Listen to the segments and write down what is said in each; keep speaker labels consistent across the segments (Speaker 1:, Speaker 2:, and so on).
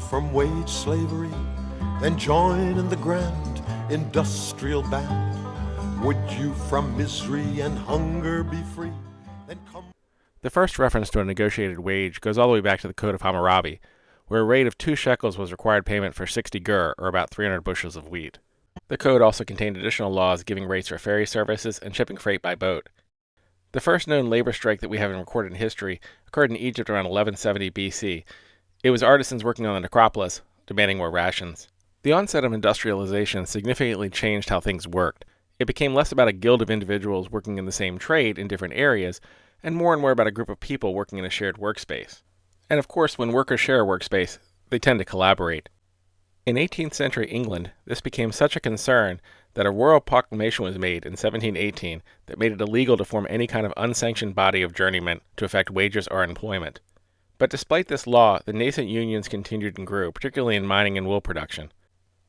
Speaker 1: from wage slavery, then join in the grand industrial band? Would you from misery and hunger be free? Then come.
Speaker 2: The first reference to a negotiated wage goes all the way back to the Code of Hammurabi, where a rate of 2 shekels was required payment for 60 gur, or about 300 bushels of wheat. The code also contained additional laws giving rates for ferry services and shipping freight by boat. The first known labor strike that we have in recorded history occurred in Egypt around 1170 BC. It was artisans working on the necropolis, demanding more rations. The onset of industrialization significantly changed how things worked. It became less about a guild of individuals working in the same trade in different areas, and more about a group of people working in a shared workspace. And of course, when workers share a workspace, they tend to collaborate. In 18th century England, this became such a concern that a royal proclamation was made in 1718 that made it illegal to form any kind of unsanctioned body of journeymen to affect wages or employment. But despite this law, the nascent unions continued and grew, particularly in mining and wool production.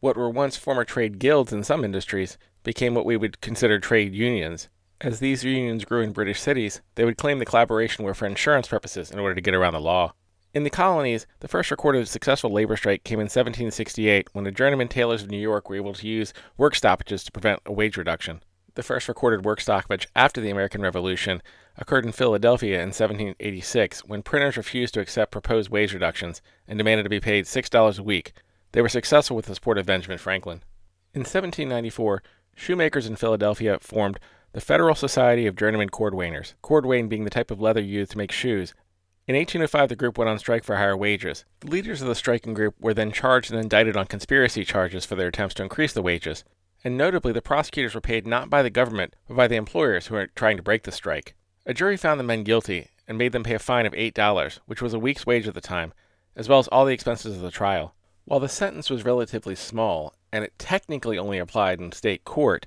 Speaker 2: What were once former trade guilds in some industries became what we would consider trade unions. As these unions grew in British cities, they would claim the collaboration were for insurance purposes in order to get around the law. In the colonies, the first recorded successful labor strike came in 1768 when the journeyman tailors of New York were able to use work stoppages to prevent a wage reduction. The first recorded work stoppage after the American Revolution occurred in Philadelphia in 1786 when printers refused to accept proposed wage reductions and demanded to be paid $6 a week. They were successful with the support of Benjamin Franklin. In 1794, shoemakers in Philadelphia formed the Federal Society of Journeyman Cordwainers, cordwain being the type of leather used to make shoes. In 1805, the group went on strike for higher wages. The leaders of the striking group were then charged and indicted on conspiracy charges for their attempts to increase the wages. And notably, the prosecutors were paid not by the government, but by the employers who were trying to break the strike. A jury found the men guilty and made them pay a fine of $8, which was a week's wage at the time, as well as all the expenses of the trial. While the sentence was relatively small, and it technically only applied in state court,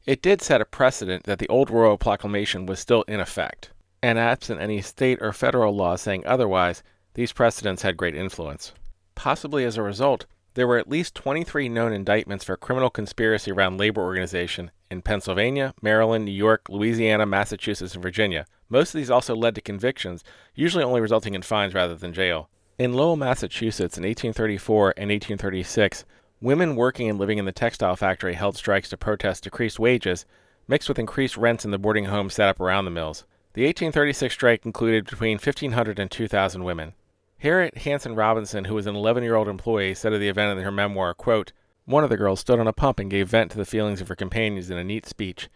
Speaker 2: it did set a precedent that the old royal proclamation was still in effect. And absent any state or federal law saying otherwise, these precedents had great influence. Possibly as a result, there were at least 23 known indictments for criminal conspiracy around labor organization in Pennsylvania, Maryland, New York, Louisiana, Massachusetts, and Virginia. Most of these also led to convictions, usually only resulting in fines rather than jail. In Lowell, Massachusetts in 1834 and 1836, women working and living in the textile factory held strikes to protest decreased wages, mixed with increased rents in the boarding homes set up around the mills. The 1836 strike included between 1,500 and 2,000 women. Harriet Hanson Robinson, who was an 11-year-old employee, said of the event in her memoir, quote, "One of the girls stood on a pump and gave vent to the feelings of her companions in a neat speech,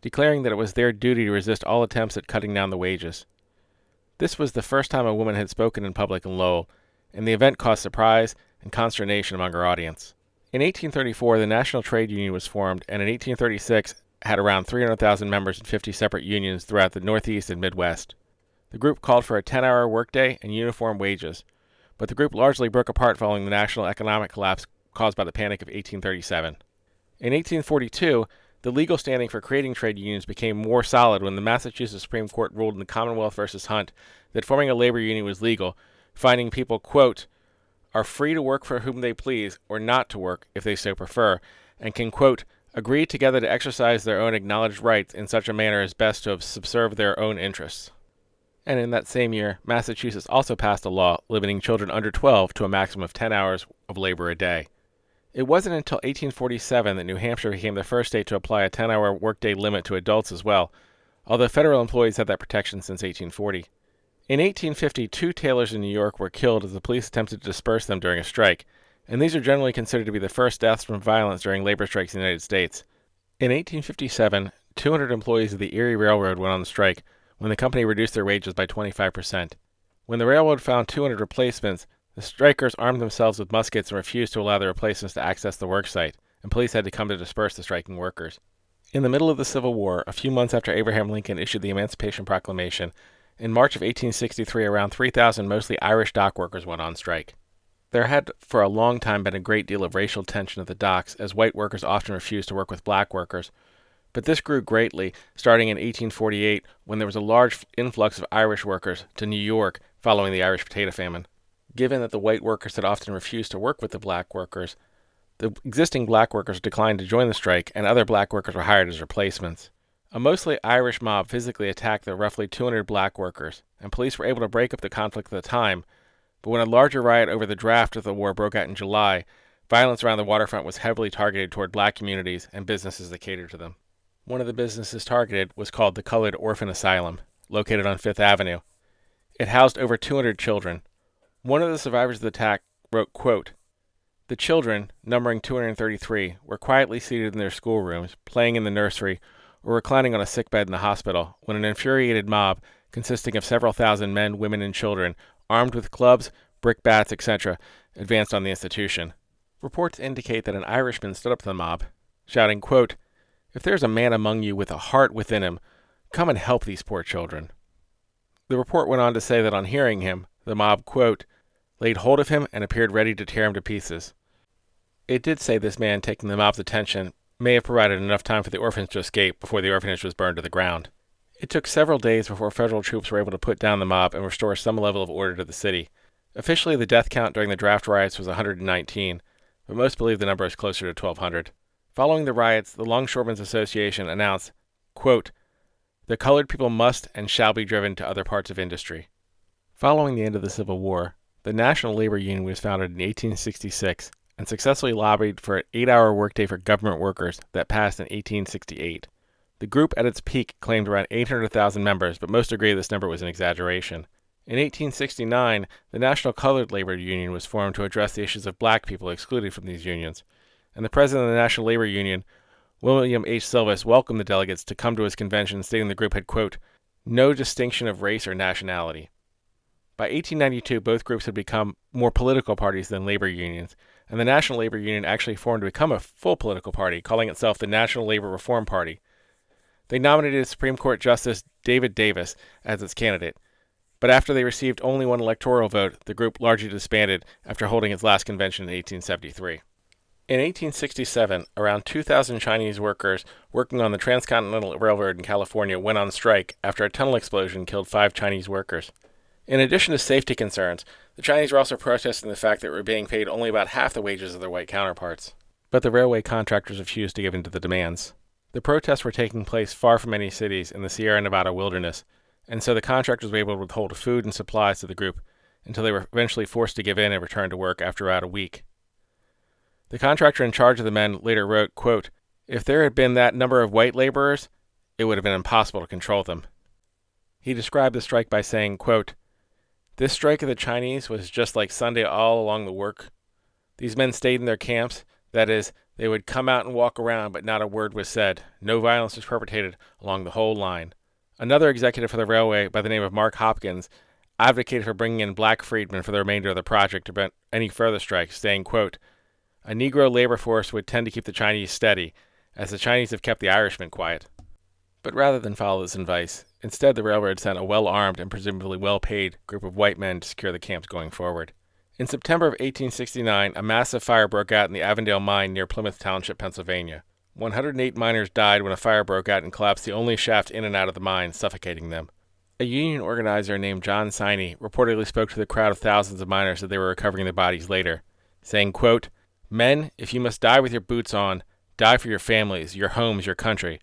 Speaker 2: declaring that it was their duty to resist all attempts at cutting down the wages." This was the first time a woman had spoken in public in Lowell, and the event caused surprise and consternation among her audience. In 1834, the National Trade Union was formed, and in 1836 had around 300,000 members in 50 separate unions throughout the Northeast and Midwest. The group called for a 10-hour workday and uniform wages, but the group largely broke apart following the national economic collapse caused by the Panic of 1837. In 1842, the legal standing for creating trade unions became more solid when the Massachusetts Supreme Court ruled in the Commonwealth versus Hunt that forming a labor union was legal, finding people, quote, "are free to work for whom they please or not to work if they so prefer, and can, quote, agree together to exercise their own acknowledged rights in such a manner as best to subserve their own interests." And in that same year, Massachusetts also passed a law limiting children under 12 to a maximum of 10 hours of labor a day. It wasn't until 1847 that New Hampshire became the first state to apply a 10-hour workday limit to adults as well, although federal employees had that protection since 1840. In 1850, 2 tailors in New York were killed as the police attempted to disperse them during a strike, and these are generally considered to be the first deaths from violence during labor strikes in the United States. In 1857, 200 employees of the Erie Railroad went on strike when the company reduced their wages by 25%. When the railroad found 200 replacements, the strikers armed themselves with muskets and refused to allow the replacements to access the worksite, and police had to come to disperse the striking workers. In the middle of the Civil War, a few months after Abraham Lincoln issued the Emancipation Proclamation, in March of 1863, around 3,000 mostly Irish dockworkers went on strike. There had for a long time been a great deal of racial tension at the docks, as white workers often refused to work with black workers. But this grew greatly, starting in 1848, when there was a large influx of Irish workers to New York following the Irish potato famine. Given that the white workers had often refused to work with the black workers, the existing black workers declined to join the strike, and other black workers were hired as replacements. A mostly Irish mob physically attacked the roughly 200 black workers, and police were able to break up the conflict at the time, But when a larger riot over the draft of the war broke out in July, violence around the waterfront was heavily targeted toward black communities and businesses that catered to them. One of the businesses targeted was called the Colored Orphan Asylum, located on Fifth Avenue. It housed over 200 children. One of the survivors of the attack wrote, quote, "The children, numbering 233, were quietly seated in their schoolrooms, playing in the nursery, or reclining on a sickbed in the hospital, when an infuriated mob, consisting of several thousand men, women, and children, armed with clubs, brickbats, etc., advanced on the institution. Reports indicate that an Irishman stood up to the mob, shouting, quote, 'If there's a man among you with a heart within him, come and help these poor children.' The report went on to say that on hearing him, the mob, quote, 'laid hold of him and appeared ready to tear him to pieces.' It did say this man taking the mob's attention may have provided enough time for the orphans to escape before the orphanage was burned to the ground. It took several days before federal troops were able to put down the mob and restore some level of order to the city. Officially, the death count during the draft riots was 119, but most believe the number is closer to 1,200. Following the riots, the Longshoremen's Association announced, quote, 'The colored people must and shall be driven to other parts of industry.' Following the end of the Civil War, the National Labor Union was founded in 1866 and successfully lobbied for an 8-hour workday for government workers that passed in 1868. The group at its peak claimed around 800,000 members, but most agree this number was an exaggeration. In 1869, the National Colored Labor Union was formed to address the issues of black people excluded from these unions, and the president of the National Labor Union, William H. Silvis, welcomed the delegates to come to his convention, stating the group had, quote, 'no distinction of race or nationality.' By 1892, both groups had become more political parties than labor unions, and the National Labor Union actually formed to become a full political party, calling itself the National Labor Reform Party. They nominated Supreme Court Justice David Davis as its candidate, but after they received only one electoral vote, the group largely disbanded after holding its last convention in 1873. In 1867, around 2,000 Chinese workers working on the Transcontinental Railroad in California went on strike after a tunnel explosion killed 5 Chinese workers. In addition to safety concerns, the Chinese were also protesting the fact that they were being paid only about half the wages of their white counterparts. But the railway contractors refused to give in to the demands. The protests were taking place far from many cities in the Sierra Nevada wilderness, and so the contractors were able to withhold food and supplies to the group until they were eventually forced to give in and return to work after about a week. The contractor in charge of the men later wrote, quote, 'If there had been that number of white laborers, it would have been impossible to control them.' He described the strike by saying, quote, 'This strike of the Chinese was just like Sunday all along the work. These men stayed in their camps, that is, they would come out and walk around, but not a word was said. No violence was perpetrated along the whole line.' Another executive for the railway by the name of Mark Hopkins advocated for bringing in black freedmen for the remainder of the project to prevent any further strikes, saying, quote, 'A Negro labor force would tend to keep the Chinese steady, as the Chinese have kept the Irishmen quiet.' But rather than follow this advice, instead the railroad sent a well-armed and presumably well-paid group of white men to secure the camps going forward. In September of 1869, a massive fire broke out in the Avondale mine near Plymouth Township, Pennsylvania. 108 miners died when a fire broke out and collapsed the only shaft in and out of the mine, suffocating them. A union organizer named John Siney reportedly spoke to the crowd of thousands of miners that they were recovering their bodies later, saying, quote, 'Men, if you must die with your boots on, die for your families, your homes, your country.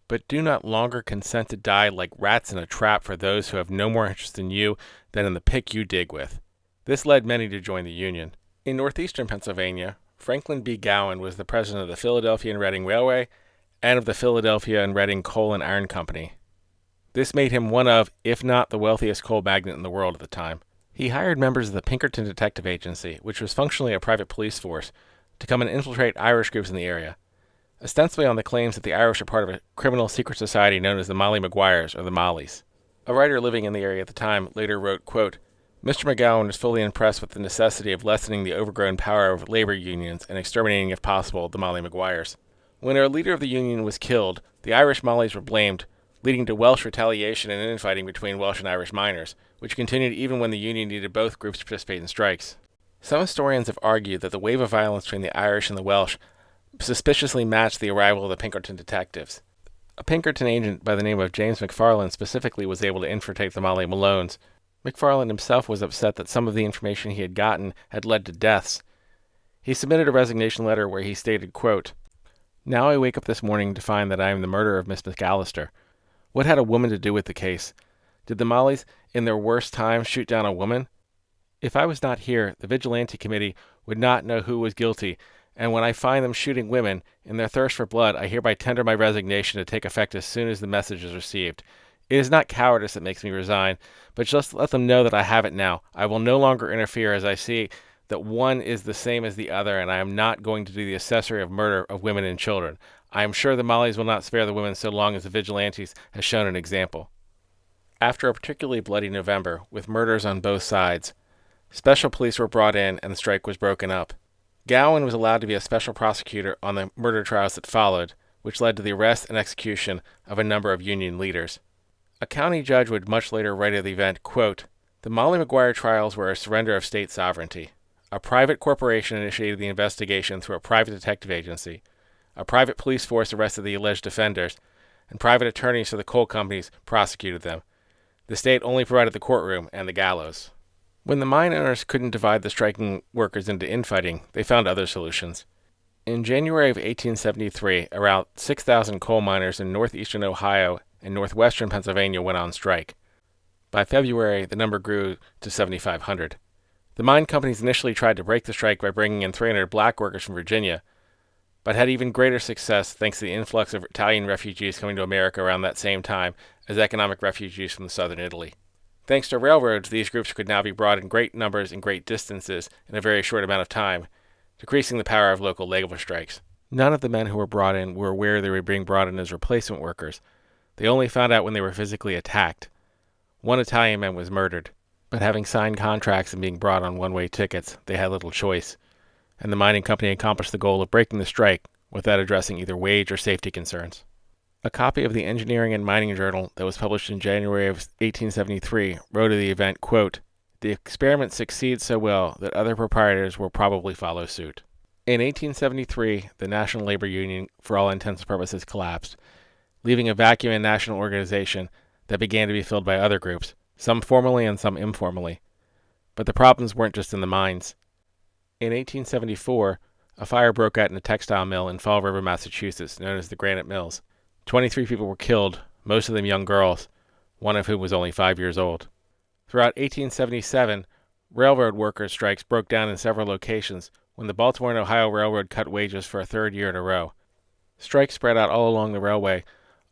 Speaker 2: But do not longer consent to die like rats in a trap for those who have no more interest in you than in the pick you dig with.' This led many to join the Union. In northeastern Pennsylvania, Franklin B. Gowan was the president of the Philadelphia and Reading Railway and of the Philadelphia and Reading Coal and Iron Company. This made him one of, if not the wealthiest coal magnate in the world at the time. He hired members of the Pinkerton Detective Agency, which was functionally a private police force, to come and infiltrate Irish groups in the area, ostensibly on the claims that the Irish are part of a criminal secret society known as the Molly Maguires, or the Mollies. A writer living in the area at the time later wrote, quote, 'Mr. McGowan was fully impressed with the necessity of lessening the overgrown power of labor unions and exterminating, if possible, the Molly Maguires. When a leader of the union was killed, the Irish Mollies were blamed, leading to Welsh retaliation and infighting between Welsh and Irish miners, which continued even when the union needed both groups to participate in strikes. Some historians have argued that the wave of violence between the Irish and the Welsh suspiciously matched the arrival of the Pinkerton detectives. A Pinkerton agent by the name of James McFarland specifically was able to infiltrate the Molly Malones. McFarland himself was upset that some of the information he had gotten had led to deaths. He submitted a resignation letter where he stated, quote, 'Now I wake up this morning to find that I am the murderer of Miss McAllister. What had a woman to do with the case? Did the Mollies, in their worst time, shoot down a woman? If I was not here, the vigilante committee would not know who was guilty, and when I find them shooting women, in their thirst for blood, I hereby tender my resignation to take effect as soon as the message is received. It is not cowardice that makes me resign, but just let them know that I have it now. I will no longer interfere, as I see that one is the same as the other, and I am not going to do the accessory of murder of women and children. I am sure the Mollies will not spare the women so long as the vigilantes has shown an example. After a particularly bloody November, with murders on both sides, special police were brought in and the strike was broken up. Gowan was allowed to be a special prosecutor on the murder trials that followed, which led to the arrest and execution of a number of union leaders. A county judge would much later write of the event, quote, "The Molly Maguire trials were a surrender of state sovereignty. A private corporation initiated the investigation through a private detective agency. A private police force arrested the alleged offenders, and private attorneys for the coal companies prosecuted them. The state only provided the courtroom and the gallows." When the mine owners couldn't divide the striking workers into infighting, they found other solutions. In January of 1873, around 6,000 coal miners in northeastern Ohio and northwestern Pennsylvania went on strike. By February, the number grew to 7,500. The mine companies initially tried to break the strike by bringing in 300 black workers from Virginia, but had even greater success thanks to the influx of Italian refugees coming to America around that same time as economic refugees from southern Italy. Thanks to railroads, these groups could now be brought in great numbers and great distances in a very short amount of time, decreasing the power of local labor strikes. None of the men who were brought in were aware they were being brought in as replacement workers. They only found out when they were physically attacked. One Italian man was murdered, but having signed contracts and being brought on one-way tickets, they had little choice, and the mining company accomplished the goal of breaking the strike without addressing either wage or safety concerns. A copy of the Engineering and Mining Journal that was published in January of 1873 wrote of the event, quote, "The experiment succeeds so well that other proprietors will probably follow suit." In 1873, the National Labor Union, for all intents and purposes, collapsed, leaving a vacuum in national organization that began to be filled by other groups, some formally and some informally. But the problems weren't just in the mines. In 1874, a fire broke out in a textile mill in Fall River, Massachusetts, known as the Granite Mills. 23 people were killed, most of them young girls, one of whom was only 5 years old. Throughout 1877, railroad workers' strikes broke down in several locations when the Baltimore and Ohio Railroad cut wages for a third year in a row. Strikes spread out all along the railway,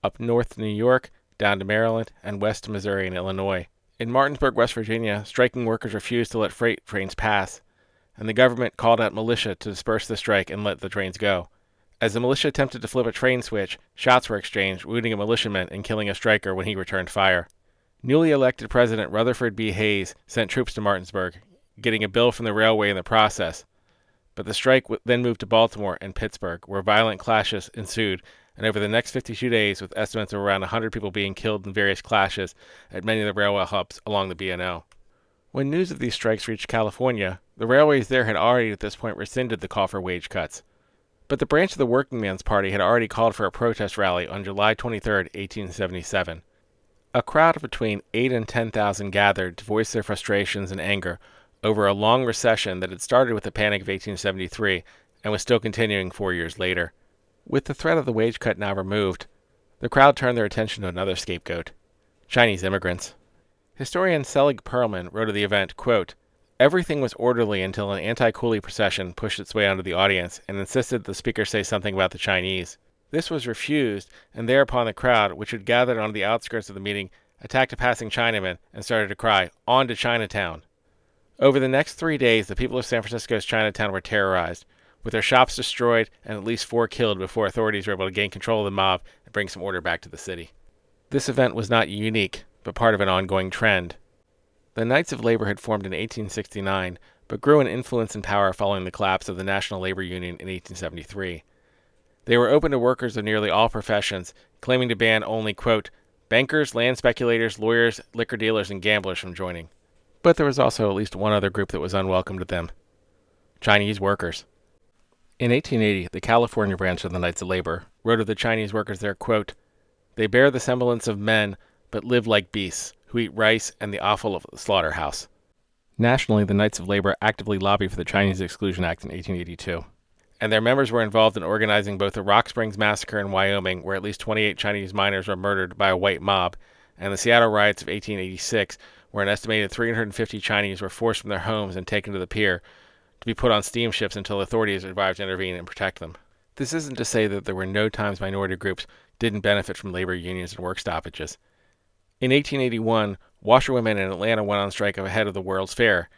Speaker 2: up north to New York, down to Maryland, and west to Missouri and Illinois. In Martinsburg, West Virginia, striking workers refused to let freight trains pass, and the government called out militia to disperse the strike and let the trains go. As the militia attempted to flip a train switch, shots were exchanged, wounding a militiaman and killing a striker when he returned fire. Newly elected President Rutherford B. Hayes sent troops to Martinsburg, getting a bill from the railway in the process. But the strike then moved to Baltimore and Pittsburgh, where violent clashes ensued, and over the next 52 days, with estimates of around 100 people being killed in various clashes at many of the railway hubs along the B&O. When news of these strikes reached California, the railways there had already at this point rescinded the call for wage cuts. But the branch of the Workingman's Party had already called for a protest rally on July 23, 1877. A crowd of between 8,000 and 10,000 gathered to voice their frustrations and anger over a long recession that had started with the Panic of 1873 and was still continuing 4 years later. With the threat of the wage cut now removed, the crowd turned their attention to another scapegoat: Chinese immigrants. Historian Selig Perlman wrote of the event, quote, "Everything was orderly until an anti-coolie procession pushed its way onto the audience and insisted the speaker say something about the Chinese. This was refused, and thereupon the crowd, which had gathered on the outskirts of the meeting, attacked a passing Chinaman and started to cry, 'On to Chinatown!' Over the next 3 days, the people of San Francisco's Chinatown were terrorized, with their shops destroyed and at least 4 killed before authorities were able to gain control of the mob and bring some order back to the city." This event was not unique, but part of an ongoing trend. The Knights of Labor had formed in 1869, but grew in influence and power following the collapse of the National Labor Union in 1873. They were open to workers of nearly all professions, claiming to ban only, quote, "bankers, land speculators, lawyers, liquor dealers, and gamblers from joining." But there was also at least one other group that was unwelcome to them: Chinese workers. In 1880, the California branch of the Knights of Labor wrote of the Chinese workers there, quote, "They bear the semblance of men, but live like beasts, who eat rice and the offal of the slaughterhouse." Nationally, the Knights of Labor actively lobbied for the Chinese Exclusion Act in 1882, and their members were involved in organizing both the Rock Springs Massacre in Wyoming, where at least 28 Chinese miners were murdered by a white mob, and the Seattle riots of 1886, where an estimated 350 Chinese were forced from their homes and taken to the pier to be put on steamships until authorities arrived to intervene and protect them. This isn't to say that there were no times minority groups didn't benefit from labor unions and work stoppages. In 1881, washerwomen in Atlanta went on strike ahead of the World's Fair,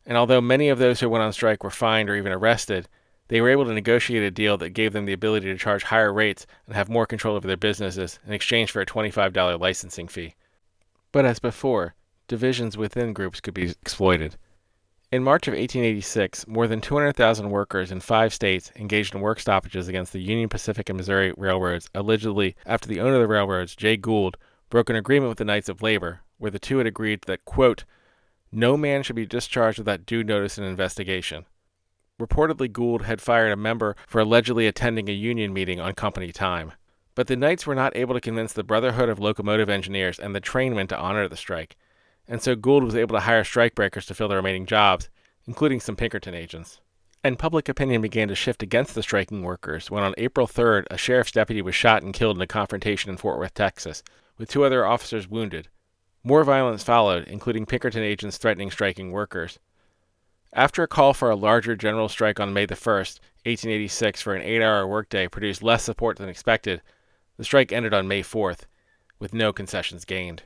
Speaker 2: and although many of those who went on strike were fined or even arrested, they were able to negotiate a deal that gave them the ability to charge higher rates and have more control over their businesses in exchange for a $25 licensing fee. But as before, divisions within groups could be exploited. In March of 1886, more than 200,000 workers in 5 states engaged in work stoppages against the Union Pacific and Missouri railroads, allegedly after the owner of the railroads, Jay Gould, broke an agreement with the Knights of Labor, where the two had agreed that, quote, no man should be discharged without due notice and investigation. Reportedly, Gould had fired a member for allegedly attending a union meeting on company time. But the Knights were not able to convince the Brotherhood of Locomotive Engineers and the trainmen to honor the strike, and so Gould was able to hire strikebreakers to fill the remaining jobs, including some Pinkerton agents. And public opinion began to shift against the striking workers when on April 3rd, a sheriff's deputy was shot and killed in a confrontation in Fort Worth, Texas, with 2 other officers wounded. More violence followed, including Pinkerton agents threatening striking workers. After a call for a larger general strike on May 1, 1886 for an 8-hour workday produced less support than expected, the strike ended on May 4th, with no concessions gained.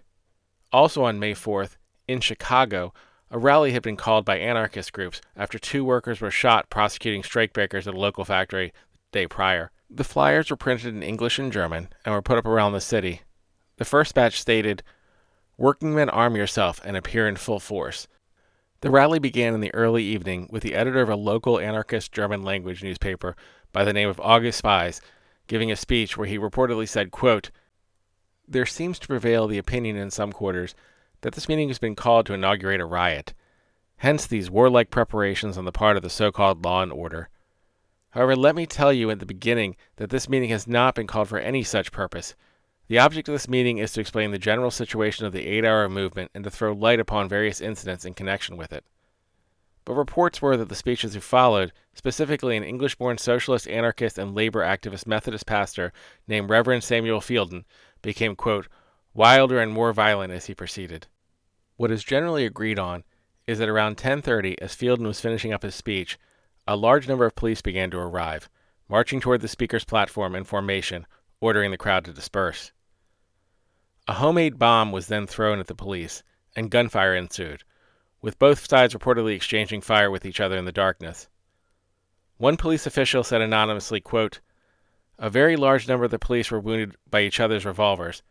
Speaker 2: Also on May 4th, in Chicago, a rally had been called by anarchist groups after 2 workers were shot prosecuting strikebreakers at a local factory the day prior. The flyers were printed in English and German and were put up around the city. The first batch stated, "Workingmen, arm yourself and appear in full force." The rally began in the early evening with the editor of a local anarchist German-language newspaper by the name of August Spies giving a speech where he reportedly said, quote, "There seems to prevail the opinion in some quarters that this meeting has been called to inaugurate a riot. Hence these warlike preparations on the part of the so-called law and order. However, let me tell you at the beginning that this meeting has not been called for any such purpose. The object of this meeting is to explain the general situation of the 8-hour movement and to throw light upon various incidents in connection with it." But reports were that the speeches who followed, specifically an English-born socialist, anarchist, and labor activist Methodist pastor named Reverend Samuel Fielden, became, quote, wilder and more violent as he proceeded. What is generally agreed on is that around 10:30, as Fielden was finishing up his speech, a large number of police began to arrive, marching toward the speaker's platform in formation, ordering the crowd to disperse. A homemade bomb was then thrown at the police, and gunfire ensued, with both sides reportedly exchanging fire with each other in the darkness. One police official said anonymously, quote, "A very large number of the police were wounded by each other's revolvers.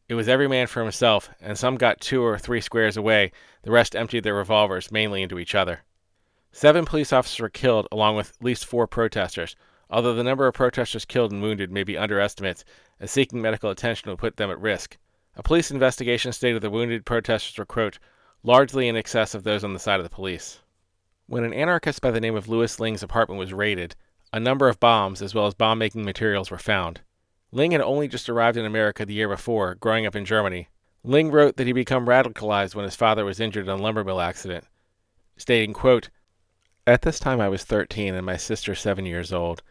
Speaker 2: It was every man for himself, and some got 2 or 3 squares away, the rest emptied their revolvers mainly into each other. 7 police officers were killed, along with at least 4 protesters, although the number of protesters killed and wounded may be underestimates, as seeking medical attention would put them at risk. A police investigation stated the wounded protesters were, quote, largely in excess of those on the side of the police." When an anarchist by the name of Louis Ling's apartment was raided, a number of bombs as well as bomb-making materials were found. Ling had only just arrived in America the year before, growing up in Germany. Ling wrote that he became radicalized when his father was injured in a lumber mill accident, stating, quote, "At this time I was 13 and my sister 7 years old,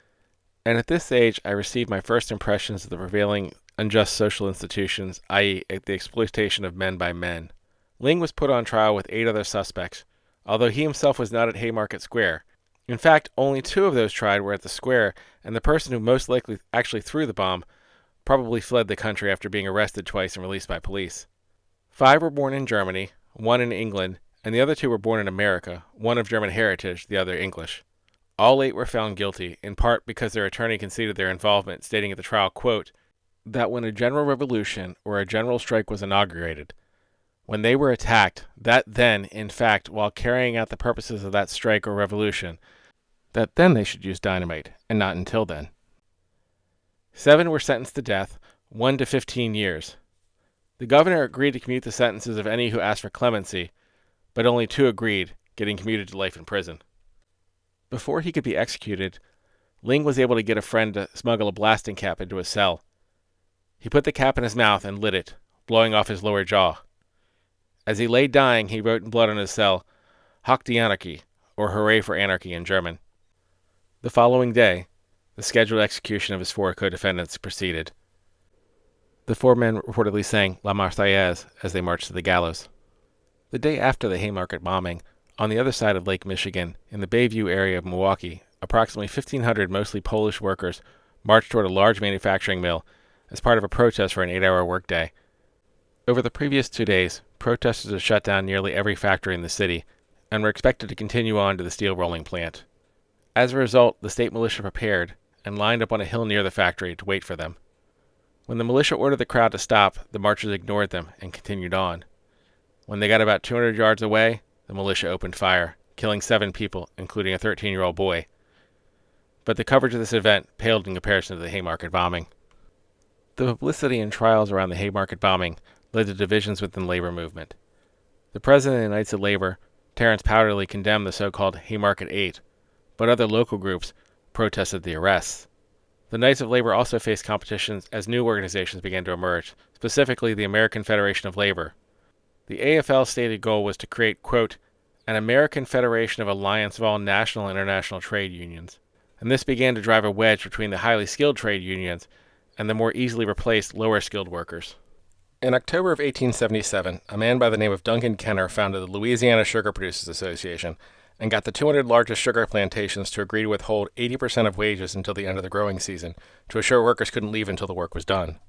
Speaker 2: and at this age I received my first impressions of the prevailing unjust social institutions, i.e. the exploitation of men by men." Ling was put on trial with 8 other suspects, although he himself was not at Haymarket Square. In fact, only 2 of those tried were at the square, and the person who most likely actually threw the bomb probably fled the country after being arrested twice and released by police. 5 were born in Germany, 1 in England, and the other 2 were born in America, 1 of German heritage, the other English. All 8 were found guilty, in part because their attorney conceded their involvement, stating at the trial, quote, that when a general revolution or a general strike was inaugurated, when they were attacked, that then, in fact, while carrying out the purposes of that strike or revolution, that then they should use dynamite, and not until then. 7 were sentenced to death, 1 to 15 years. The governor agreed to commute the sentences of any who asked for clemency, but only 2 agreed, getting commuted to life in prison. Before he could be executed, Ling was able to get a friend to smuggle a blasting cap into his cell. He put the cap in his mouth and lit it, blowing off his lower jaw. As he lay dying, he wrote in blood on his cell, "Hoch die Anarchie," or "Hooray for Anarchy" in German. The following day, the scheduled execution of his 4 co-defendants proceeded. The 4 men reportedly sang La Marseillaise as they marched to the gallows. The day after the Haymarket bombing, on the other side of Lake Michigan, in the Bayview area of Milwaukee, approximately 1,500 mostly Polish workers marched toward a large manufacturing mill as part of a protest for an 8-hour workday. Over the previous 2 days, protesters had shut down nearly every factory in the city and were expected to continue on to the steel rolling plant. As a result, the state militia prepared and lined up on a hill near the factory to wait for them. When the militia ordered the crowd to stop, the marchers ignored them and continued on. When they got about 200 yards away, the militia opened fire, killing 7 people, including a 13-year-old boy. But the coverage of this event paled in comparison to the Haymarket bombing. The publicity and trials around the Haymarket bombing led to divisions within the labor movement. The president of the Knights of Labor, Terence Powderly, condemned the so-called Haymarket 8, but other local groups protested the arrests. The Knights of Labor also faced competitions as new organizations began to emerge, specifically the American Federation of Labor. The AFL's stated goal was to create, quote, an American Federation of Alliance of all national and international trade unions, and this began to drive a wedge between the highly skilled trade unions and the more easily replaced lower skilled workers. In October of 1877, a man by the name of Duncan Kenner founded the Louisiana Sugar Producers Association and got the 200 largest sugar plantations to agree to withhold 80% of wages until the end of the growing season to assure workers couldn't leave until the work was done.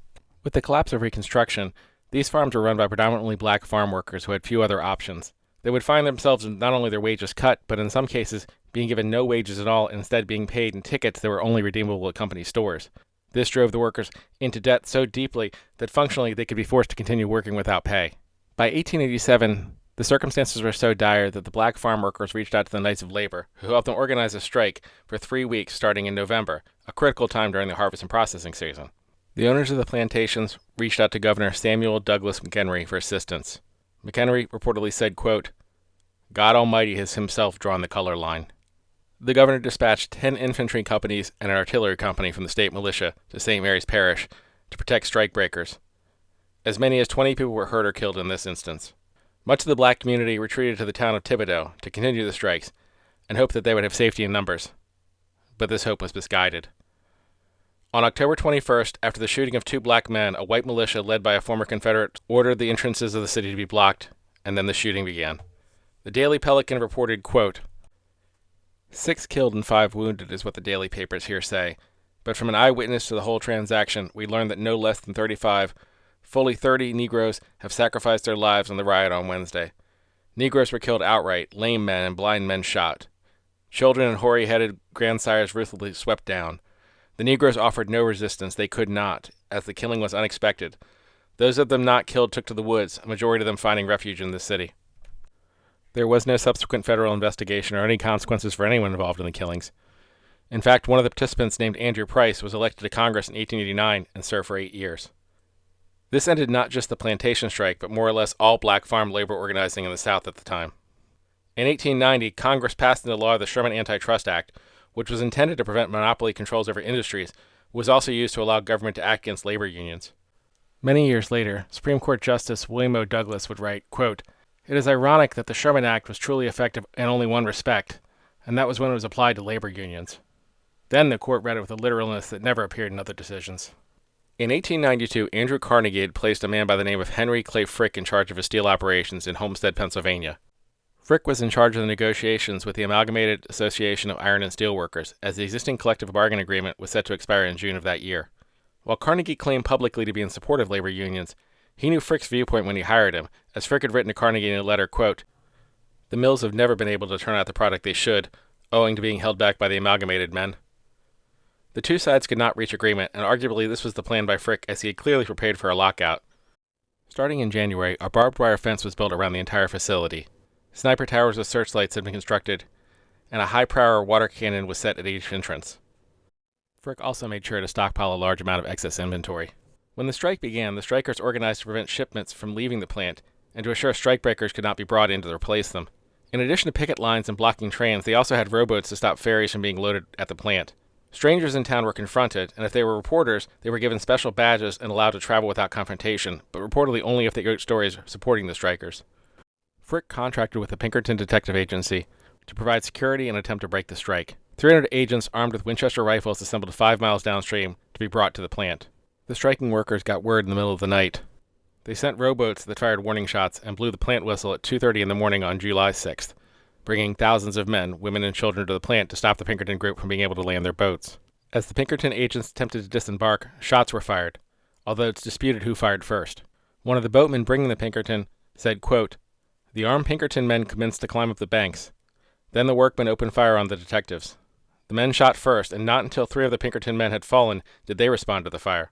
Speaker 2: With the collapse of Reconstruction, these farms were run by predominantly black farm workers who had few other options. They would find themselves with not only their wages cut, but in some cases being given no wages at all and instead being paid in tickets that were only redeemable at company stores. This drove the workers into debt so deeply that functionally they could be forced to continue working without pay. By 1887, the circumstances were so dire that the black farm workers reached out to the Knights of Labor, who helped them organize a strike for 3 weeks starting in November, a critical time during the harvest and processing season. The owners of the plantations reached out to Governor Samuel Douglas McHenry for assistance. McHenry reportedly said, quote, God Almighty has himself drawn the color line. The governor dispatched 10 infantry companies and an artillery company from the state militia to St. Mary's Parish to protect strikebreakers. As many as 20 people were hurt or killed in this instance. Much of the black community retreated to the town of Thibodaux to continue the strikes and hoped that they would have safety in numbers. But this hope was misguided. On October 21st, after the shooting of 2 black men, a white militia led by a former Confederate ordered the entrances of the city to be blocked, and then the shooting began. The Daily Pelican reported, quote, 6 killed and 5 wounded is what the daily papers here say, but from an eyewitness to the whole transaction, we learned that no less than 35, fully 30 Negroes have sacrificed their lives on the riot on Wednesday. Negroes were killed outright, lame men and blind men shot. Children and hoary-headed grandsires ruthlessly swept down. The Negroes offered no resistance. They could not, as the killing was unexpected. Those of them not killed took to the woods, a majority of them finding refuge in the city. There was no subsequent federal investigation or any consequences for anyone involved in the killings. In fact, one of the participants, named Andrew Price, was elected to Congress in 1889 and served for 8 years. This ended not just the plantation strike, but more or less all black farm labor organizing in the South at the time. In 1890, Congress passed into law the Sherman Antitrust Act, which was intended to prevent monopoly controls over industries, was also used to allow government to act against labor unions. Many years later, Supreme Court Justice William O. Douglas would write, quote, it is ironic that the Sherman Act was truly effective in only one respect, and that was when it was applied to labor unions. Then the court read it with a literalness that never appeared in other decisions. In 1892, Andrew Carnegie had placed a man by the name of Henry Clay Frick in charge of his steel operations in Homestead, Pennsylvania. Frick was in charge of the negotiations with the Amalgamated Association of Iron and Steel Workers, as the existing collective bargaining agreement was set to expire in June of that year. While Carnegie claimed publicly to be in support of labor unions, he knew Frick's viewpoint when he hired him, as Frick had written to Carnegie in a letter, quote, the mills have never been able to turn out the product they should, owing to being held back by the amalgamated men. The two sides could not reach agreement, and arguably this was the plan by Frick, as he had clearly prepared for a lockout. Starting in January, a barbed wire fence was built around the entire facility. Sniper towers with searchlights had been constructed, and a high-power water cannon was set at each entrance. Frick also made sure to stockpile a large amount of excess inventory. When the strike began, the strikers organized to prevent shipments from leaving the plant, and to assure strikebreakers could not be brought in to replace them. In addition to picket lines and blocking trains, they also had rowboats to stop ferries from being loaded at the plant. Strangers in town were confronted, and if they were reporters, they were given special badges and allowed to travel without confrontation, but reportedly only if they wrote stories supporting the strikers. Frick contracted with the Pinkerton Detective Agency to provide security and attempt to break the strike. 300 agents armed with Winchester rifles assembled 5 miles downstream to be brought to the plant. The striking workers got word in the middle of the night. They sent rowboats that fired warning shots and blew the plant whistle at 2:30 in the morning on July 6th, bringing thousands of men, women, and children to the plant to stop the Pinkerton group from being able to land their boats. As the Pinkerton agents attempted to disembark, shots were fired, although it's disputed who fired first. One of the boatmen bringing the Pinkerton said, quote, "The armed Pinkerton men commenced to climb up the banks. Then the workmen opened fire on the detectives. The men shot first, and not until 3 of the Pinkerton men had fallen did they respond to the fire.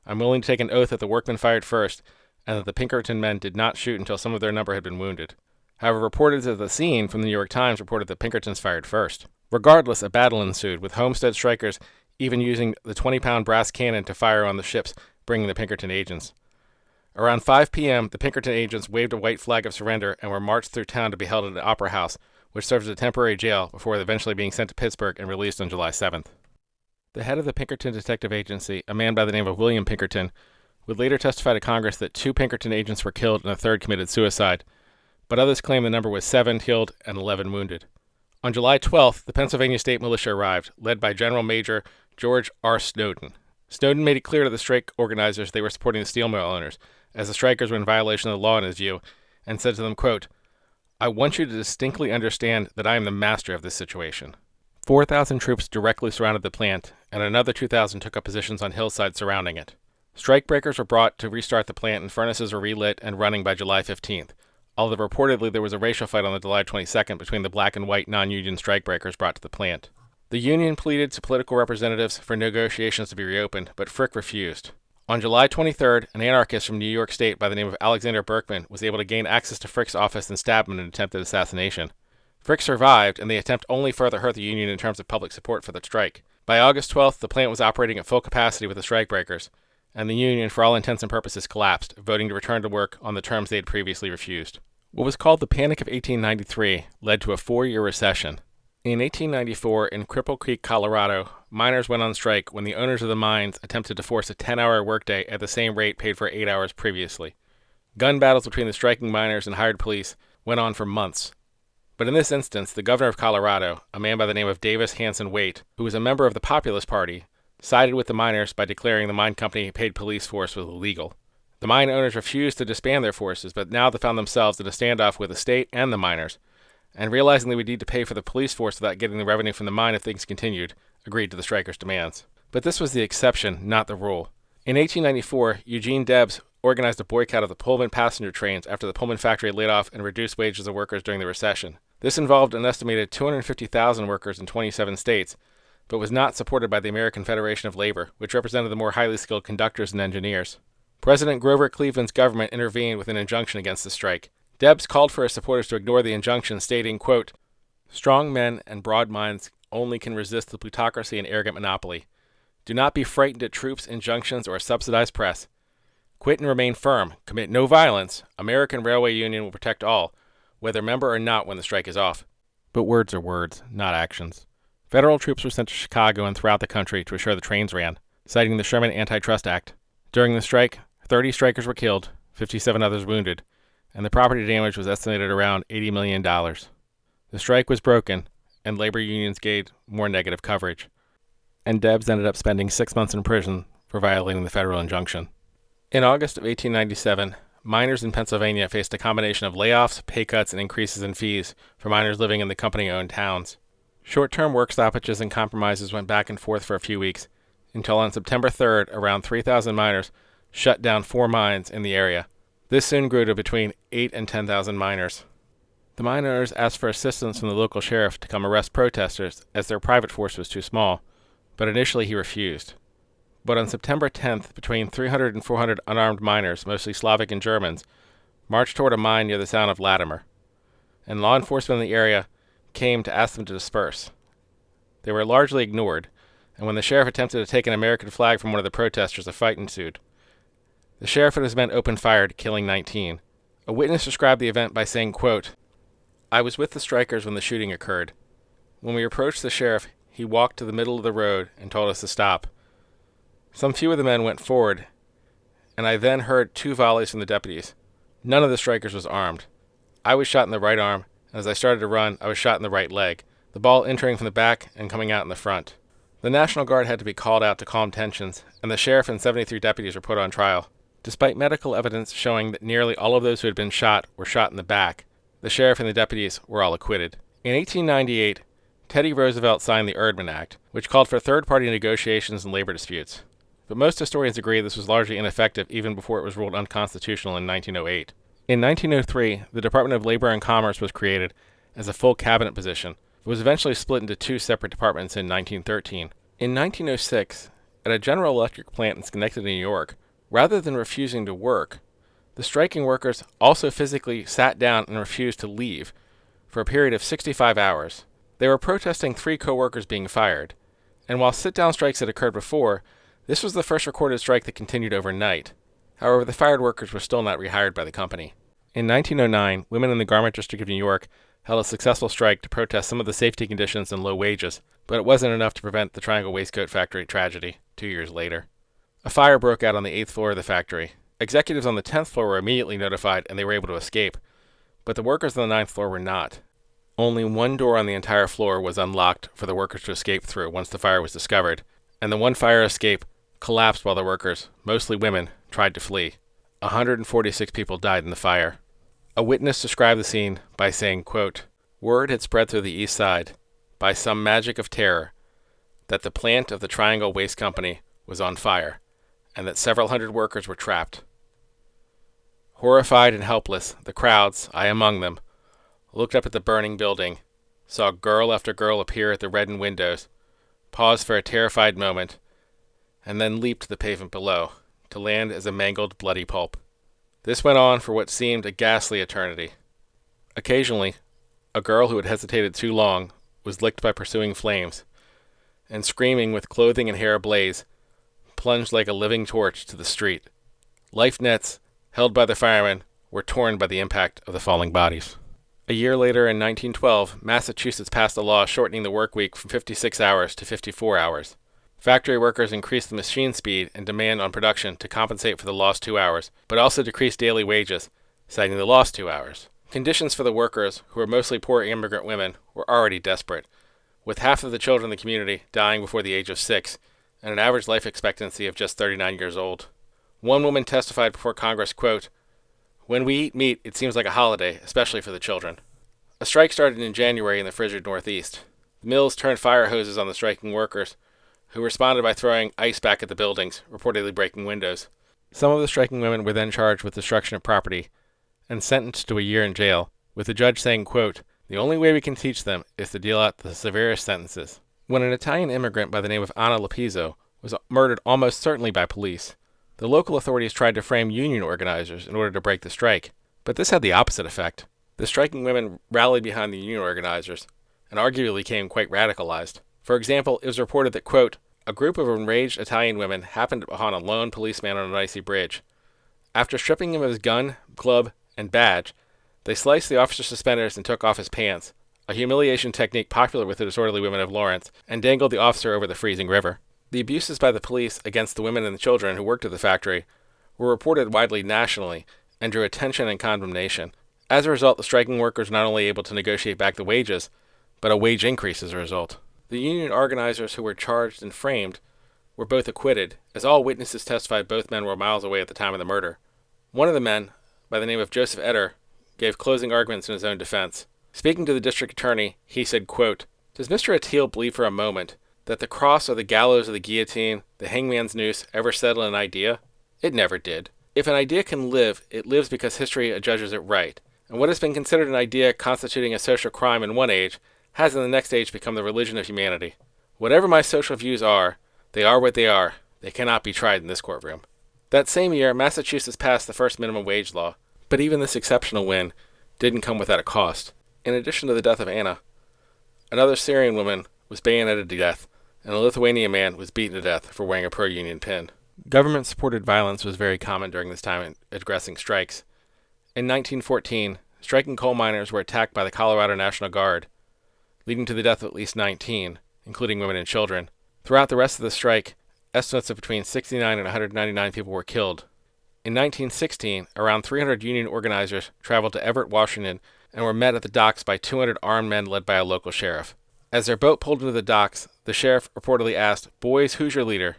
Speaker 2: I'm willing to take an oath that the workmen fired first, and that the Pinkerton men did not shoot until some of their number had been wounded." However, reporters at the scene from the New York Times reported that Pinkertons fired first. Regardless, a battle ensued, with Homestead strikers even using the 20-pound brass cannon to fire on the ships bringing the Pinkerton agents. Around 5 p.m., the Pinkerton agents waved a white flag of surrender and were marched through town to be held at the Opera House, which served as a temporary jail before eventually being sent to Pittsburgh and released on July 7th. The head of the Pinkerton Detective Agency, a man by the name of William Pinkerton, would later testify to Congress that 2 Pinkerton agents were killed and a third committed suicide, but others claim the number was 7 killed and 11 wounded. On July 12th, the Pennsylvania State Militia arrived, led by General Major George R. Snowden. Snowden made it clear to the strike organizers they were supporting the steel mill owners, as the strikers were in violation of the law in his view, and said to them, quote, "I want you to distinctly understand that I am the master of this situation." 4,000 troops directly surrounded the plant, and another 2,000 took up positions on hillsides surrounding it. Strikebreakers were brought to restart the plant, and furnaces were relit and running by July 15th, although reportedly there was a racial fight on the July 22nd between the black and white non-union strikebreakers brought to the plant. The union pleaded to political representatives for negotiations to be reopened, but Frick refused. On July 23rd, an anarchist from New York State by the name of Alexander Berkman was able to gain access to Frick's office and stab him in an attempted assassination. Frick survived, and the attempt only further hurt the union in terms of public support for the strike. By August 12th, the plant was operating at full capacity with the strikebreakers, and the union, for all intents and purposes, collapsed, voting to return to work on the terms they had previously refused. What was called the Panic of 1893 led to a 4-year recession. In 1894, in Cripple Creek, Colorado, miners went on strike when the owners of the mines attempted to force a 10-hour workday at the same rate paid for 8 hours previously. Gun battles between the striking miners and hired police went on for months. But in this instance, the governor of Colorado, a man by the name of Davis Hanson Waite, who was a member of the Populist Party, sided with the miners by declaring the mine company paid police force was illegal. The mine owners refused to disband their forces, but now they found themselves in a standoff with the state and the miners, and realizing they would need to pay for the police force without getting the revenue from the mine if things continued, agreed to the strikers' demands. But this was the exception, not the rule. In 1894, Eugene Debs organized a boycott of the Pullman passenger trains after the Pullman factory laid off and reduced wages of workers during the recession. This involved an estimated 250,000 workers in 27 states, but was not supported by the American Federation of Labor, which represented the more highly skilled conductors and engineers. President Grover Cleveland's government intervened with an injunction against the strike. Debs called for his supporters to ignore the injunction, stating, quote, "Strong men and broad minds only can resist the plutocracy and arrogant monopoly. Do not be frightened at troops, injunctions, or a subsidized press. Quit and remain firm. Commit no violence. American Railway Union will protect all, whether member or not, when the strike is off." But words are words, not actions. Federal troops were sent to Chicago and throughout the country to assure the trains ran, citing the Sherman Antitrust Act. During the strike, 30 strikers were killed, 57 others wounded, and the property damage was estimated around $80 million. The strike was broken, and labor unions gained more negative coverage, and Debs ended up spending 6 months in prison for violating the federal injunction. In August of 1897, miners in Pennsylvania faced a combination of layoffs, pay cuts, and increases in fees for miners living in the company-owned towns. Short-term work stoppages and compromises went back and forth for a few weeks, until on September 3rd, around 3,000 miners shut down 4 mines in the area. This soon grew to between 8,000 and 10,000 miners. The mine owners asked for assistance from the local sheriff to come arrest protesters, as their private force was too small, but initially he refused. But on September 10th, between 300 and 400 unarmed miners, mostly Slavic and Germans, marched toward a mine near the town of Lattimer, and law enforcement in the area came to ask them to disperse. They were largely ignored, and when the sheriff attempted to take an American flag from one of the protesters, a fight ensued. The sheriff and his men opened fire, killing 19. A witness described the event by saying, quote, "I was with the strikers when the shooting occurred. When we approached the sheriff, he walked to the middle of the road and told us to stop. Some few of the men went forward, and I then heard 2 volleys from the deputies. None of the strikers was armed. I was shot in the right arm, and as I started to run, I was shot in the right leg, the ball entering from the back and coming out in the front. The National Guard had to be called out to calm tensions, and the sheriff and 73 deputies were put on trial. Despite medical evidence showing that nearly all of those who had been shot were shot in the back, the sheriff and the deputies were all acquitted. In 1898, Teddy Roosevelt signed the Erdman Act, which called for third-party negotiations in labor disputes. But most historians agree this was largely ineffective even before it was ruled unconstitutional in 1908. In 1903, the Department of Labor and Commerce was created as a full cabinet position. It was eventually split into two separate departments in 1913. In 1906, at a General Electric plant in Schenectady, New York, rather than refusing to work, the striking workers also physically sat down and refused to leave for a period of 65 hours. They were protesting 3 co-workers being fired, and while sit-down strikes had occurred before, this was the first recorded strike that continued overnight. However, the fired workers were still not rehired by the company. In 1909, women in the Garment District of New York held a successful strike to protest some of the safety conditions and low wages, but it wasn't enough to prevent the Triangle Waistcoat Factory tragedy 2 years later. A fire broke out on the 8th floor of the factory. Executives on the 10th floor were immediately notified and they were able to escape, but the workers on the 9th floor were not. Only one door on the entire floor was unlocked for the workers to escape through once the fire was discovered, and the one fire escape collapsed while the workers, mostly women, tried to flee. 146 people died in the fire. A witness described the scene by saying, quote, "Word had spread through the East Side, by some magic of terror, that the plant of the Triangle Waste Company was on fire, and that several hundred workers were trapped. Horrified and helpless, the crowds, I among them, looked up at the burning building, saw girl after girl appear at the reddened windows, paused for a terrified moment, and then leaped to the pavement below, to land as a mangled, bloody pulp. This went on for what seemed a ghastly eternity. Occasionally, a girl who had hesitated too long was licked by pursuing flames, and screaming with clothing and hair ablaze, plunged like a living torch to the street. Life nets, held by the firemen, were torn by the impact of the falling bodies." A year later, in 1912, Massachusetts passed a law shortening the work week from 56 hours to 54 hours. Factory workers increased the machine speed and demand on production to compensate for the lost 2 hours, but also decreased daily wages, citing the lost 2 hours. Conditions for the workers, who were mostly poor immigrant women, were already desperate, with half of the children in the community dying before the age of 6, and an average life expectancy of just 39 years old. One woman testified before Congress, quote, "When we eat meat, it seems like a holiday, especially for the children." A strike started in January in the frigid Northeast. The mills turned fire hoses on the striking workers, who responded by throwing ice back at the buildings, reportedly breaking windows. Some of the striking women were then charged with destruction of property and sentenced to a year in jail, with the judge saying, quote, "The only way we can teach them is to deal out the severest sentences." When an Italian immigrant by the name of Anna Lapizzo was murdered almost certainly by police, the local authorities tried to frame union organizers in order to break the strike, but this had the opposite effect. The striking women rallied behind the union organizers and arguably became quite radicalized. For example, it was reported that, quote, "A group of enraged Italian women happened upon a lone policeman on an icy bridge. After stripping him of his gun, club, and badge, they sliced the officer's suspenders and took off his pants, a humiliation technique popular with the disorderly women of Lawrence, and dangled the officer over the freezing river." The abuses by the police against the women and the children who worked at the factory were reported widely nationally and drew attention and condemnation. As a result, the striking workers were not only able to negotiate back the wages, but a wage increase as a result. The union organizers who were charged and framed were both acquitted, as all witnesses testified both men were miles away at the time of the murder. One of the men, by the name of Joseph Eder, gave closing arguments in his own defense. Speaking to the district attorney, he said, quote, "Does Mr. Atteel believe for a moment that the cross or the gallows or the guillotine, the hangman's noose, ever settled an idea? It never did. If an idea can live, it lives because history adjudges it right. And what has been considered an idea constituting a social crime in one age has in the next age become the religion of humanity. Whatever my social views are, they are what they are. They cannot be tried in this courtroom." That same year, Massachusetts passed the first minimum wage law, but even this exceptional win didn't come without a cost. In addition to the death of Anna, another Syrian woman was bayoneted to death, and a Lithuanian man was beaten to death for wearing a pro-union pin. Government-supported violence was very common during this time in addressing strikes. In 1914, striking coal miners were attacked by the Colorado National Guard, leading to the death of at least 19, including women and children. Throughout the rest of the strike, estimates of between 69 and 199 people were killed. In 1916, around 300 union organizers traveled to Everett, Washington, and were met at the docks by 200 armed men led by a local sheriff. As their boat pulled into the docks, the sheriff reportedly asked, "Boys, who's your leader?"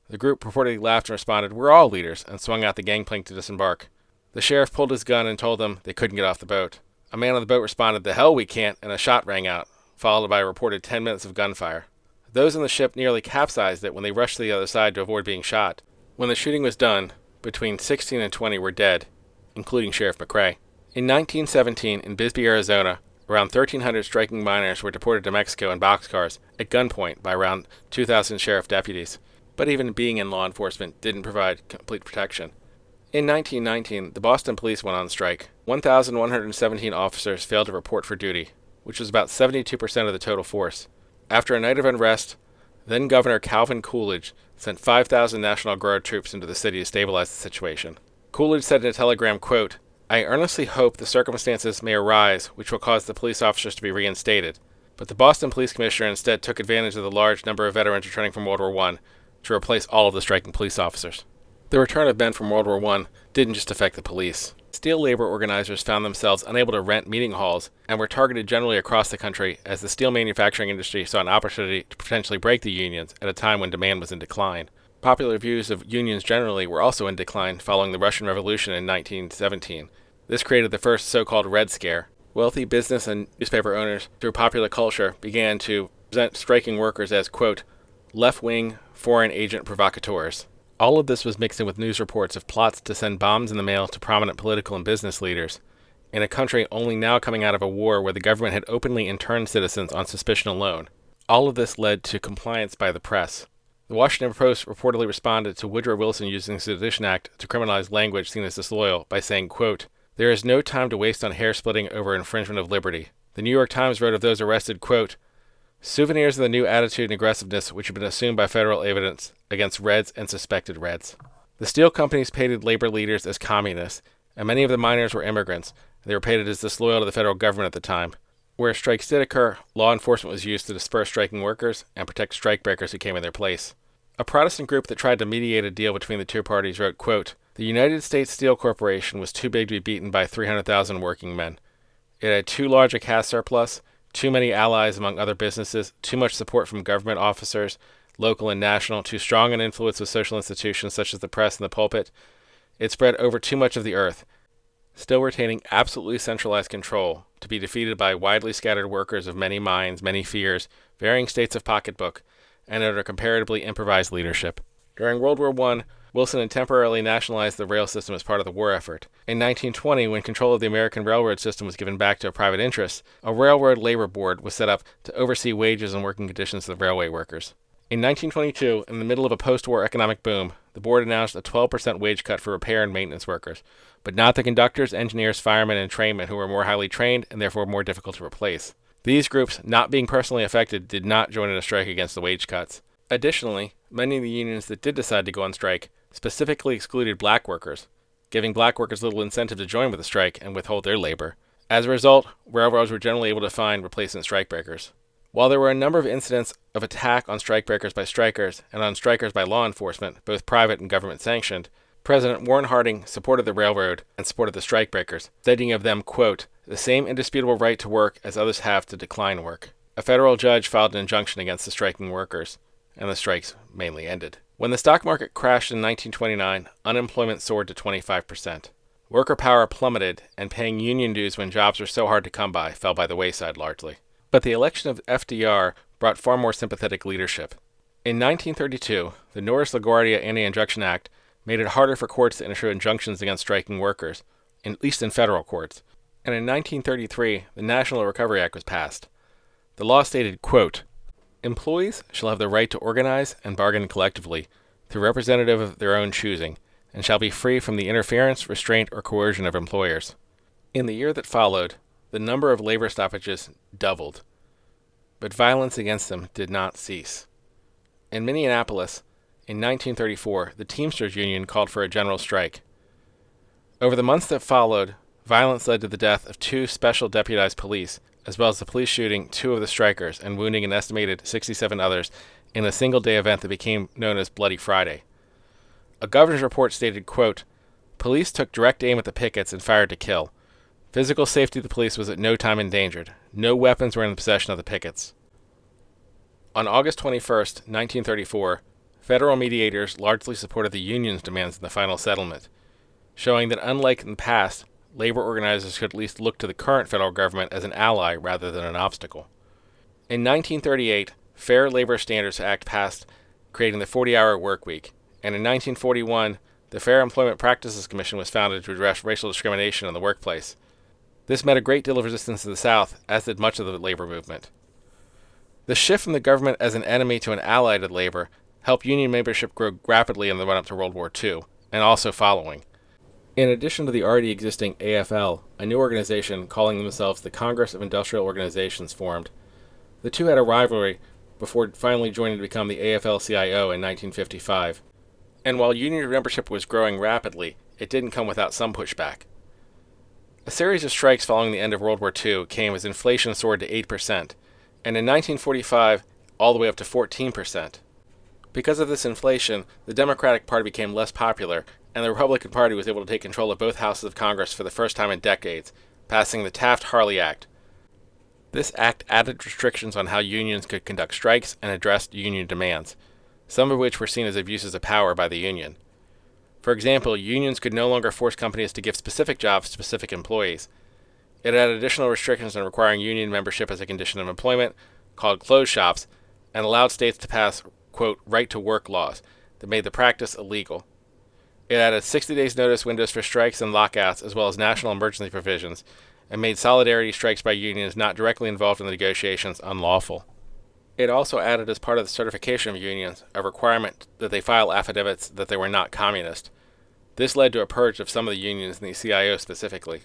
Speaker 2: The group reportedly laughed and responded, "We're all leaders," and swung out the gangplank to disembark. The sheriff pulled his gun and told them they couldn't get off the boat. A man on the boat responded, "The hell we can't," and a shot rang out, followed by a reported 10 minutes of gunfire. Those on the ship nearly capsized it when they rushed to the other side to avoid being shot. When the shooting was done, between 16 and 20 were dead, including Sheriff McRae. In 1917, in Bisbee, Arizona, around 1,300 striking miners were deported to Mexico in boxcars at gunpoint by around 2,000 sheriff deputies. But even being in law enforcement didn't provide complete protection. In 1919, the Boston police went on strike. 1,117 officers failed to report for duty, which was about 72% of the total force. After a night of unrest, then-Governor Calvin Coolidge sent 5,000 National Guard troops into the city to stabilize the situation. Coolidge said in a telegram, quote, "I earnestly hope the circumstances may arise which will cause the police officers to be reinstated." But the Boston Police Commissioner instead took advantage of the large number of veterans returning from World War I to replace all of the striking police officers. The return of men from World War I didn't just affect the police. Steel labor organizers found themselves unable to rent meeting halls and were targeted generally across the country as the steel manufacturing industry saw an opportunity to potentially break the unions at a time when demand was in decline. Popular views of unions generally were also in decline following the Russian Revolution in 1917. This created the first so-called Red Scare. Wealthy business and newspaper owners, through popular culture, began to present striking workers as, quote, left-wing foreign agent provocateurs. All of this was mixed in with news reports of plots to send bombs in the mail to prominent political and business leaders, in a country only now coming out of a war where the government had openly interned citizens on suspicion alone. All of this led to compliance by the press. The Washington Post reportedly responded to Woodrow Wilson using the Sedition Act to criminalize language seen as disloyal by saying, quote, "There is no time to waste on hair-splitting over infringement of liberty." The New York Times wrote of those arrested, quote, "Souvenirs of the new attitude and aggressiveness which had been assumed by federal evidence against Reds and suspected Reds." The steel companies painted labor leaders as communists, and many of the miners were immigrants. They were painted as disloyal to the federal government at the time. Where strikes did occur, law enforcement was used to disperse striking workers and protect strikebreakers who came in their place. A Protestant group that tried to mediate a deal between the two parties wrote, quote, "The United States Steel Corporation was too big to be beaten by 300,000 working men. It had too large a cash surplus, too many allies among other businesses, too much support from government officers, local and national, too strong an influence with social institutions such as the press and the pulpit. It spread over too much of the earth, still retaining absolutely centralized control, to be defeated by widely scattered workers of many minds, many fears, varying states of pocketbook, and under comparatively improvised leadership." During World War I, Wilson had temporarily nationalized the rail system as part of the war effort. In 1920, when control of the American railroad system was given back to a private interest, a railroad labor board was set up to oversee wages and working conditions of the railway workers. In 1922, in the middle of a post-war economic boom, the board announced a 12% wage cut for repair and maintenance workers, but not the conductors, engineers, firemen, and trainmen who were more highly trained and therefore more difficult to replace. These groups, not being personally affected, did not join in a strike against the wage cuts. Additionally, many of the unions that did decide to go on strike specifically excluded black workers, giving black workers little incentive to join with the strike and withhold their labor. As a result, railroads were generally able to find replacement strikebreakers. While there were a number of incidents of attack on strikebreakers by strikers and on strikers by law enforcement, both private and government sanctioned, President Warren Harding supported the railroad and supported the strikebreakers, stating of them, quote, "the same indisputable right to work as others have to decline work." A federal judge filed an injunction against the striking workers, and the strikes mainly ended. When the stock market crashed in 1929, unemployment soared to 25%. Worker power plummeted, and paying union dues when jobs were so hard to come by fell by the wayside largely. But the election of FDR brought far more sympathetic leadership. In 1932, the Norris LaGuardia Anti-Injunction Act made it harder for courts to issue injunctions against striking workers, at least in federal courts. And in 1933, the National Recovery Act was passed. The law stated, quote, "Employees shall have the right to organize and bargain collectively through representative of their own choosing, and shall be free from the interference, restraint, or coercion of employers." In the year that followed, the number of labor stoppages doubled, but violence against them did not cease. In Minneapolis, in 1934, the Teamsters Union called for a general strike. Over the months that followed, violence led to the death of 2 special deputized police, as well as the police shooting 2 of the strikers and wounding an estimated 67 others in a single-day event that became known as Bloody Friday. A governor's report stated, quote, "Police took direct aim at the pickets and fired to kill. Physical safety of the police was at no time endangered. No weapons were in the possession of the pickets." On August 21, 1934, federal mediators largely supported the union's demands in the final settlement, showing that unlike in the past, labor organizers could at least look to the current federal government as an ally rather than an obstacle. In 1938, Fair Labor Standards Act passed, creating the 40-hour work week, and in 1941, the Fair Employment Practices Commission was founded to address racial discrimination in the workplace. This met a great deal of resistance in the South, as did much of the labor movement. The shift from the government as an enemy to an ally to labor helped union membership grow rapidly in the run-up to World War II, and also following. In addition to the already existing AFL, a new organization calling themselves the Congress of Industrial Organizations formed. The two had a rivalry before finally joining to become the AFL-CIO in 1955. And while union membership was growing rapidly, it didn't come without some pushback. A series of strikes following the end of World War II came as inflation soared to 8%, and in 1945, all the way up to 14%. Because of this inflation, the Democratic Party became less popular, and the Republican Party was able to take control of both houses of Congress for the first time in decades, passing the Taft-Hartley Act. This act added restrictions on how unions could conduct strikes and address union demands, some of which were seen as abuses of power by the union. For example, unions could no longer force companies to give specific jobs to specific employees. It added additional restrictions on requiring union membership as a condition of employment, called closed shops, and allowed states to pass, quote, right-to-work laws that made the practice illegal. It added 60 days notice windows for strikes and lockouts, as well as national emergency provisions, and made solidarity strikes by unions not directly involved in the negotiations unlawful. It also added, as part of the certification of unions, a requirement that they file affidavits that they were not communist. This led to a purge of some of the unions in the CIO specifically.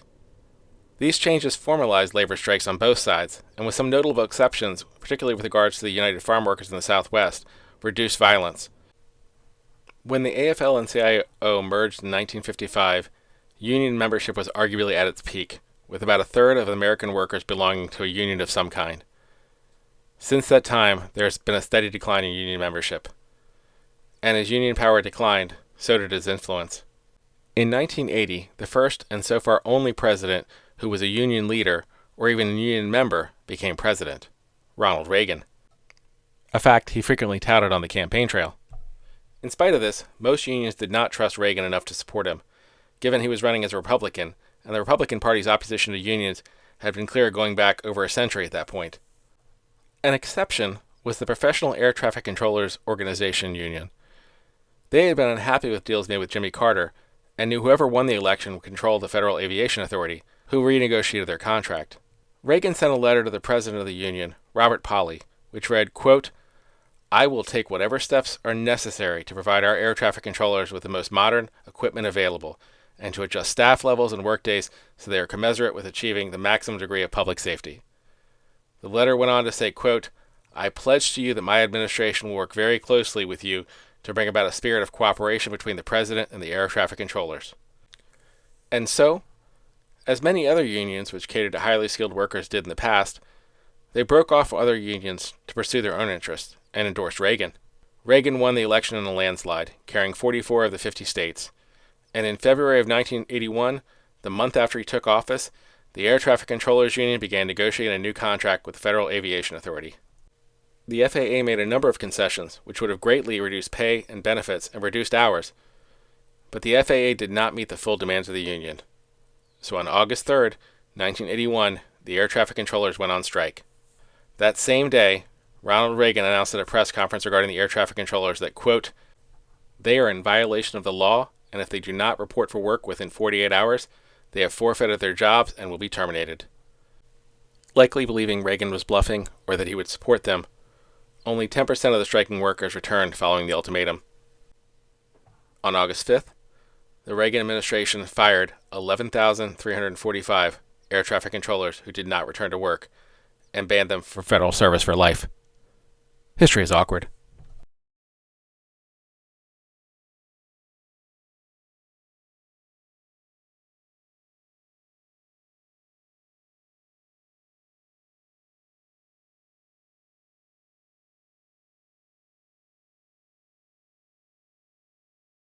Speaker 2: These changes formalized labor strikes on both sides, and with some notable exceptions, particularly with regards to the United Farm Workers in the Southwest, reduced violence. When the AFL and CIO merged in 1955, union membership was arguably at its peak, with about a third of American workers belonging to a union of some kind. Since that time, there has been a steady decline in union membership. And as union power declined, so did its influence. In 1980, the first and so far only president who was a union leader or even a union member became president, Ronald Reagan. A fact he frequently touted on the campaign trail. In spite of this, most unions did not trust Reagan enough to support him, given he was running as a Republican, and the Republican Party's opposition to unions had been clear going back over a century at that point. An exception was the Professional Air Traffic Controllers Organization Union. They had been unhappy with deals made with Jimmy Carter, and knew whoever won the election would control the Federal Aviation Authority, who renegotiated their contract. Reagan sent a letter to the president of the union, Robert Pauley, which read, quote, "I will take whatever steps are necessary to provide our air traffic controllers with the most modern equipment available, and to adjust staff levels and workdays so they are commensurate with achieving the maximum degree of public safety." The letter went on to say, quote, "I pledge to you that my administration will work very closely with you to bring about a spirit of cooperation between the President and the air traffic controllers." And so, as many other unions which catered to highly skilled workers did in the past, they broke off other unions to pursue their own interests and endorsed Reagan. Reagan won the election in a landslide, carrying 44 of the 50 states. And in February of 1981, the month after he took office, the Air Traffic Controllers Union began negotiating a new contract with the Federal Aviation Authority. The FAA made a number of concessions, which would have greatly reduced pay and benefits and reduced hours, but the FAA did not meet the full demands of the union. So on August 3rd, 1981, the air traffic controllers went on strike. That same day, Ronald Reagan announced at a press conference regarding the air traffic controllers that, quote, "They are in violation of the law, and if they do not report for work within 48 hours, they have forfeited their jobs and will be terminated." Likely believing Reagan was bluffing or that he would support them, only 10% of the striking workers returned following the ultimatum. On August 5th, the Reagan administration fired 11,345 air traffic controllers who did not return to work and banned them from federal service for life. History is awkward.